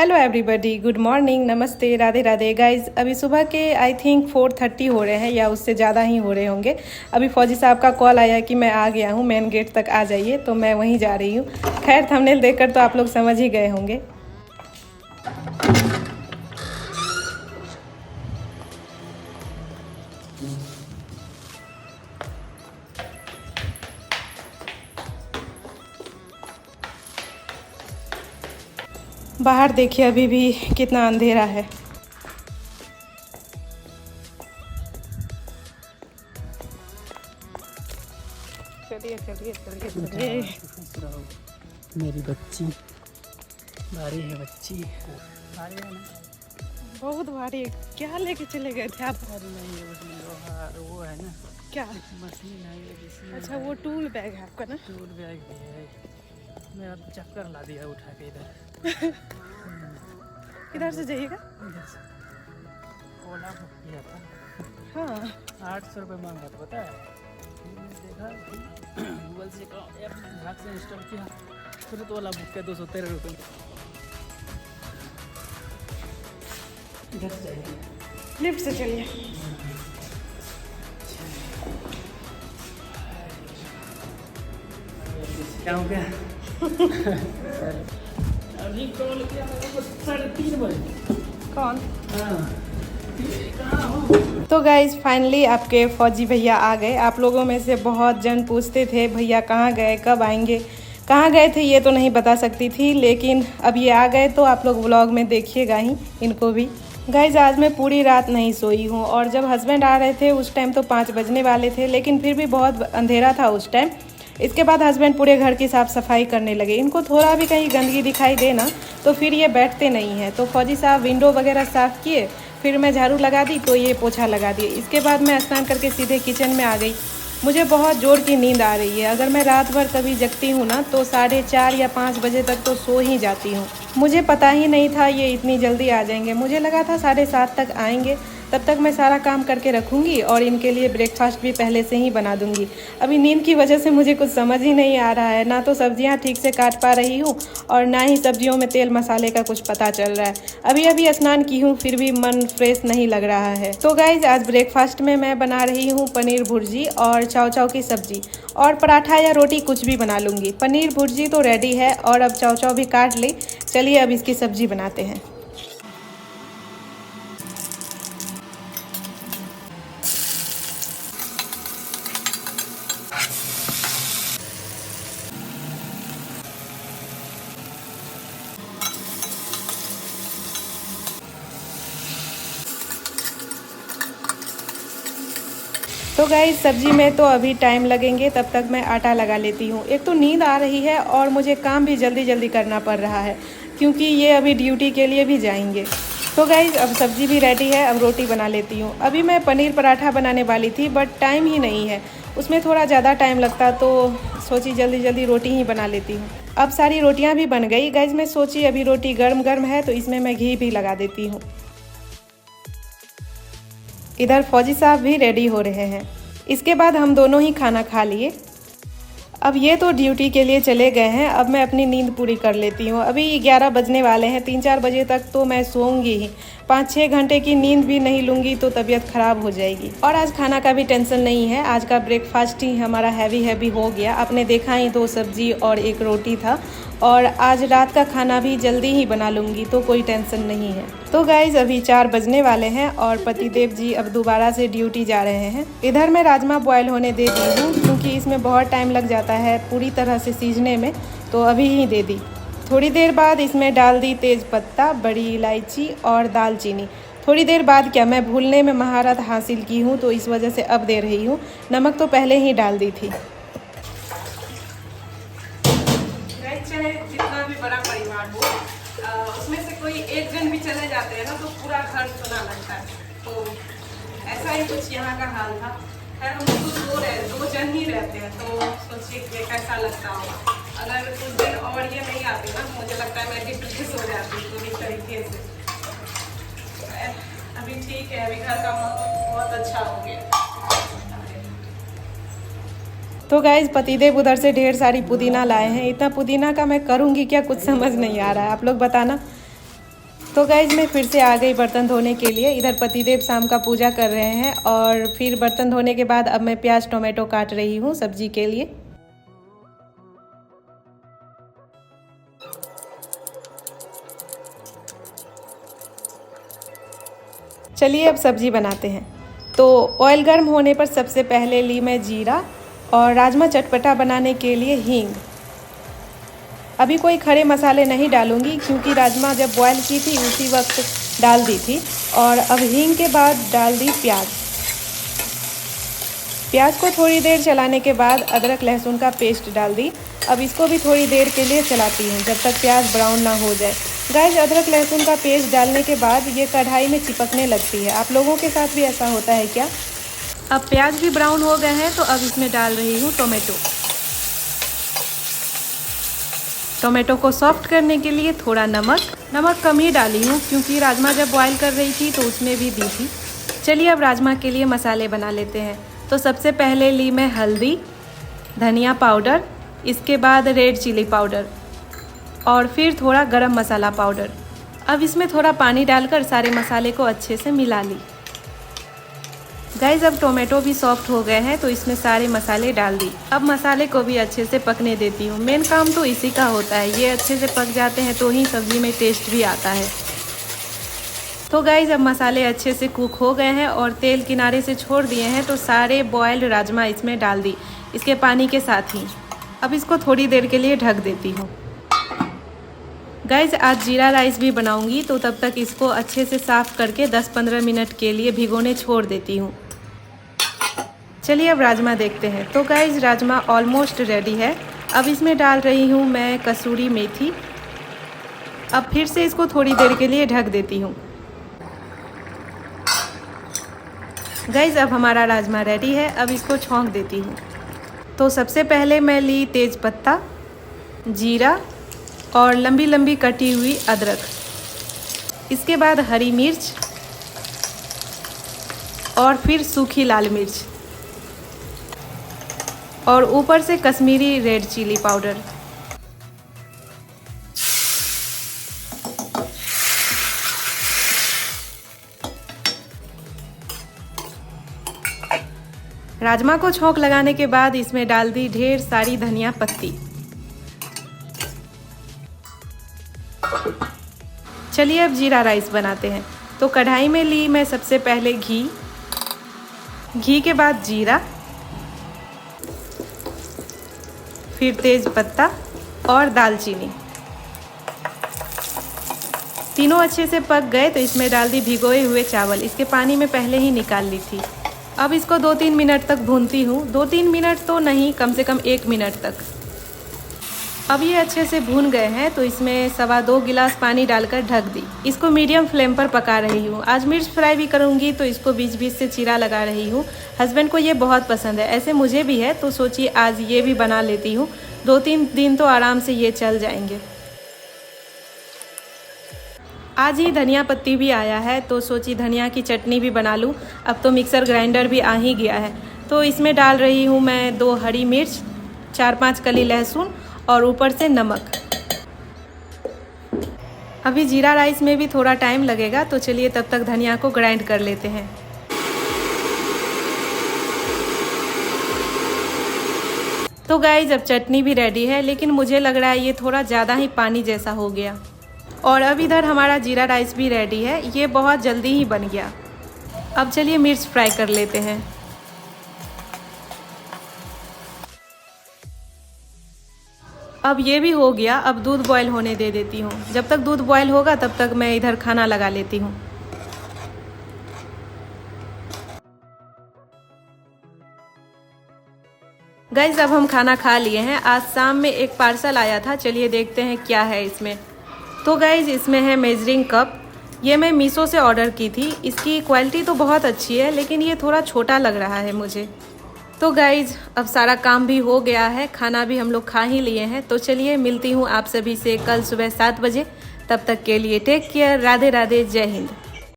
Hello everybody, good morning, नमस्ते, Radhe Radhe guys. अभी सुबह के आई थिंक 4:30 हो रहे हैं या उससे ज़्यादा ही हो रहे होंगे। अभी फौजी साहब का कॉल आया कि मैं आ गया हूँ, मेन गेट तक आ जाइए, तो मैं वहीं जा रही हूँ। खैर थंबनेल देखकर तो आप लोग समझ ही गए होंगे। बाहर देखिए अभी भी कितना अंधेरा है। चलिए चलिए चलिए चलिए। मेरी बच्ची भारी है, बच्ची भारी है ना, बहुत भारी है। क्या लेके चले गए थे आप? अरे नहीं, वो है ना, क्या मशीन है ये जिसमें, अच्छा वो टूल बैग है आपका ना? टूल बैग भी है। मैं अब चक्कर ला दिया उठा के इधर। किधर से जाइएगा? इधर से ओला बुक किया था। हाँ 800 रुपये मांगा था, पता है। मैंने देखा गूगल से ऐप भाग से इंस्टॉल किया, तुरंत ओला बुक किया 213 रुपये। इधर से जाइए, लिफ्ट से चलिए। क्या हो गया? अभी कॉल किया था 3:30 बजे। कौन? कहाँ हो? तो गाइज फाइनली आपके फौजी भैया आ गए। आप लोगों में से बहुत जन पूछते थे भैया कहाँ गए, कब आएंगे, कहाँ गए थे, ये तो नहीं बता सकती थी, लेकिन अब ये आ गए तो आप लोग व्लॉग में देखिएगा ही इनको भी। गाइज आज मैं पूरी रात नहीं सोई हूँ, और जब हस्बैंड आ रहे थे उस टाइम तो 5 बजने वाले थे, लेकिन फिर भी बहुत अंधेरा था उस टाइम। इसके बाद हस्बैंड पूरे घर की साफ़ सफाई करने लगे। इनको थोड़ा भी कहीं गंदगी दिखाई दे ना तो फिर ये बैठते नहीं हैं। तो फौजी साहब विंडो वगैरह साफ़ किए, फिर मैं झाड़ू लगा दी तो ये पोछा लगा दिए। इसके बाद मैं स्नान करके सीधे किचन में आ गई। मुझे बहुत ज़ोर की नींद आ रही है। अगर मैं रात भर कभी जगती हूँ ना तो 4:30 या 5 बजे तक तो सो ही जाती हूँ। मुझे पता ही नहीं था ये इतनी जल्दी आ जाएंगे। मुझे लगा था 7:30 तक आएंगे, तब तक मैं सारा काम करके रखूँगी और इनके लिए ब्रेकफास्ट भी पहले से ही बना दूँगी। अभी नींद की वजह से मुझे कुछ समझ ही नहीं आ रहा है, ना तो सब्जियाँ ठीक से काट पा रही हूँ और ना ही सब्जियों में तेल मसाले का कुछ पता चल रहा है। अभी अभी स्नान की हूँ फिर भी मन फ्रेश नहीं लग रहा है। तो गाइज आज ब्रेकफास्ट में मैं बना रही हूँ पनीर भुर्जी और चाव चाव की सब्जी, और पराठा या रोटी कुछ भी बना लूँगी। पनीर भुर्जी तो रेडी है और अब चाव चाव भी काट ली। चलिए अब इसकी सब्जी बनाते हैं। तो गाइस सब्जी में तो अभी टाइम लगेंगे, तब तक मैं आटा लगा लेती हूँ। एक तो नींद आ रही है और मुझे काम भी जल्दी जल्दी करना पड़ रहा है क्योंकि ये अभी ड्यूटी के लिए भी जाएंगे। तो गाइस अब सब्जी भी रेडी है, अब रोटी बना लेती हूँ। अभी मैं पनीर पराठा बनाने वाली थी बट टाइम ही नहीं है, उसमें थोड़ा ज़्यादा टाइम लगता, तो सोची जल्दी जल्दी रोटी ही बना लेती हूँ। अब सारी रोटियाँ भी बन गई। गाइस मैं सोची अभी रोटी गर्म गर्म है तो इसमें मैं घी भी लगा देती हूँ। इधर फौजी साहब भी रेडी हो रहे हैं। इसके बाद हम दोनों ही खाना खा लिए। अब ये तो ड्यूटी के लिए चले गए हैं, अब मैं अपनी नींद पूरी कर लेती हूँ। अभी 11 बजने वाले हैं, 3-4 बजे तक तो मैं सोऊंगी ही। 5-6 घंटे की नींद भी नहीं लूँगी तो तबीयत ख़राब हो जाएगी। और आज खाना का भी टेंशन नहीं है, आज का ब्रेकफास्ट ही हमारा हैवी हो गया। आपने देखा ही 2 सब्जी और 1 रोटी था, और आज रात का खाना भी जल्दी ही बना लूँगी तो कोई टेंशन नहीं है। तो गाइज़ अभी 4 बजने वाले हैं और पतिदेव जी अब दोबारा से ड्यूटी जा रहे हैं। इधर मैं राजमा बॉयल होने दे दी हूँ क्योंकि इसमें बहुत टाइम लग जाता है पूरी तरह से सीजने में, तो अभी ही दे दी। थोड़ी देर बाद इसमें डाल दी तेज पत्ता, बड़ी इलायची और दालचीनी। थोड़ी देर बाद क्या, मैं भूलने में महारत हासिल की हूँ तो इस वजह से अब दे रही हूँ। नमक तो पहले ही डाल दी थी। चाहे जितना भी बड़ा परिवार हो, उसमें से कोई एक जन भी चले जाते हैं ना तो पूरा घर सुना लगता है। तो ऐसा ही कुछ यहाँ का हाल था। खैर हम लोग 2 जन ही रहते हैं, तो सोचिए कि कैसा लगता होगा। अगर कुछ दिन और ये नहीं आते ना मुझे लगता है मैं डिप्रेस हो जाती पूरी तरीके से। अभी ठीक है, अभी घर का माहौल बहुत अच्छा हो गया। तो गाइज पतिदेव उधर से ढेर सारी पुदीना लाए हैं। इतना पुदीना का मैं करूँगी क्या, कुछ समझ नहीं आ रहा है। आप लोग बताना। तो गाइज मैं फिर से आ गई बर्तन धोने के लिए। इधर पतिदेव शाम का पूजा कर रहे हैं और फिर बर्तन धोने के बाद अब मैं प्याज टोमेटो काट रही हूँ सब्जी के लिए। चलिए अब सब्जी बनाते हैं। तो ऑयल गर्म होने पर सबसे पहले ली मैं जीरा और राजमा चटपटा बनाने के लिए हींग। अभी कोई खड़े मसाले नहीं डालूंगी क्योंकि राजमा जब बॉयल की थी उसी वक्त डाल दी थी। और अब हींग के बाद डाल दी प्याज। प्याज को थोड़ी देर चलाने के बाद अदरक लहसुन का पेस्ट डाल दी। अब इसको भी थोड़ी देर के लिए चलाती हूँ जब तक प्याज ब्राउन ना हो जाए। गाइस अदरक लहसुन का पेस्ट डालने के बाद ये कढ़ाई में चिपकने लगती है। आप लोगों के साथ भी ऐसा होता है क्या? अब प्याज भी ब्राउन हो गए हैं तो अब इसमें डाल रही हूँ टोमेटो। टोमेटो को सॉफ्ट करने के लिए थोड़ा नमक कम ही डाली हूँ क्योंकि राजमा जब बॉयल कर रही थी तो उसमें भी दी थी। चलिए अब राजमा के लिए मसाले बना लेते हैं। तो सबसे पहले ली मैं हल्दी, धनिया पाउडर, इसके बाद रेड चिली पाउडर और फिर थोड़ा गरम मसाला पाउडर। अब इसमें थोड़ा पानी डालकर सारे मसाले को अच्छे से मिला ली। गाइस अब टोमेटो भी सॉफ्ट हो गए हैं तो इसमें सारे मसाले डाल दी। अब मसाले को भी अच्छे से पकने देती हूँ। मेन काम तो इसी का होता है, ये अच्छे से पक जाते हैं तो ही सब्जी में टेस्ट भी आता है। तो गाइस अब मसाले अच्छे से कुक हो गए हैं और तेल किनारे से छोड़ दिए हैं तो सारे बॉयल्ड राजमा इसमें डाल दी इसके पानी के साथ ही। अब इसको थोड़ी देर के लिए ढक देती हूँ। गाइस आज जीरा राइस भी बनाऊंगी तो तब तक इसको अच्छे से साफ़ करके 10-15 मिनट के लिए भिगोने छोड़ देती हूँ। चलिए अब राजमा देखते हैं। तो गाइस राजमा ऑलमोस्ट रेडी है। अब इसमें डाल रही हूँ मैं कसूरी मेथी। अब फिर से इसको थोड़ी देर के लिए ढक देती हूँ। गाइस अब हमारा राजमा रेडी है। अब इसको छौंक देती हूँ। तो सबसे पहले मैं ली तेज पत्ता, जीरा और लंबी लंबी कटी हुई अदरक। इसके बाद हरी मिर्च और फिर सूखी लाल मिर्च और ऊपर से Kashmiri red chilli powder. Rajma को छौंक लगाने के बाद इसमें डाल दी ढेर सारी धनिया पत्ती। चलिए अब जीरा राइस बनाते हैं। तो कढ़ाई में ली मैं सबसे पहले घी के बाद जीरा, फिर तेज पत्ता और दालचीनी। तीनों अच्छे से पक गए तो इसमें डाल दी भिगोए हुए चावल। इसके पानी में पहले ही निकाल ली थी। अब इसको 2-3 मिनट तक भूनती हूँ। 2-3 मिनट तो नहीं, कम से कम 1 मिनट तक। अब ये अच्छे से भून गए हैं तो इसमें 2.25 गिलास पानी डालकर ढक दी। इसको मीडियम फ्लेम पर पका रही हूँ। आज मिर्च फ्राई भी करूँगी तो इसको बीच बीच से चीरा लगा रही हूँ। हस्बैंड को ये बहुत पसंद है, ऐसे मुझे भी है, तो सोचिए आज ये भी बना लेती हूँ। 2-3 दिन तो आराम से ये चल जाएंगे। आज ही धनिया पत्ती भी आया है तो सोची धनिया की चटनी भी बना लूँ। अब तो मिक्सर ग्राइंडर भी आ ही गया है। तो इसमें डाल रही हूँ मैं 2 हरी मिर्च, 4-5 कली लहसुन और ऊपर से नमक। अभी जीरा राइस में भी थोड़ा टाइम लगेगा तो चलिए तब तक धनिया को ग्राइंड कर लेते हैं। तो गाइस अब चटनी भी रेडी है, लेकिन मुझे लग रहा है ये थोड़ा ज़्यादा ही पानी जैसा हो गया। और अब इधर हमारा जीरा राइस भी रेडी है। ये बहुत जल्दी ही बन गया। अब चलिए मिर्च फ्राई कर लेते हैं। अब ये भी हो गया। अब दूध बॉयल होने दे देती हूँ। जब तक दूध बॉयल होगा तब तक मैं इधर खाना लगा लेती हूँ। गाइस अब हम खाना खा लिए हैं। आज शाम में एक पार्सल आया था, चलिए देखते हैं क्या है इसमें। तो गाइस इसमें है मेजरिंग कप। ये मैं मीशो से ऑर्डर की थी। इसकी क्वालिटी तो बहुत अच्छी है लेकिन ये थोड़ा छोटा लग रहा है मुझे। तो गाइज अब सारा काम भी हो गया है, खाना भी हम लोग खा ही लिए हैं। तो चलिए मिलती हूँ आप सभी से कल सुबह 7 बजे। तब तक के लिए टेक केयर। राधे राधे, जय हिंद।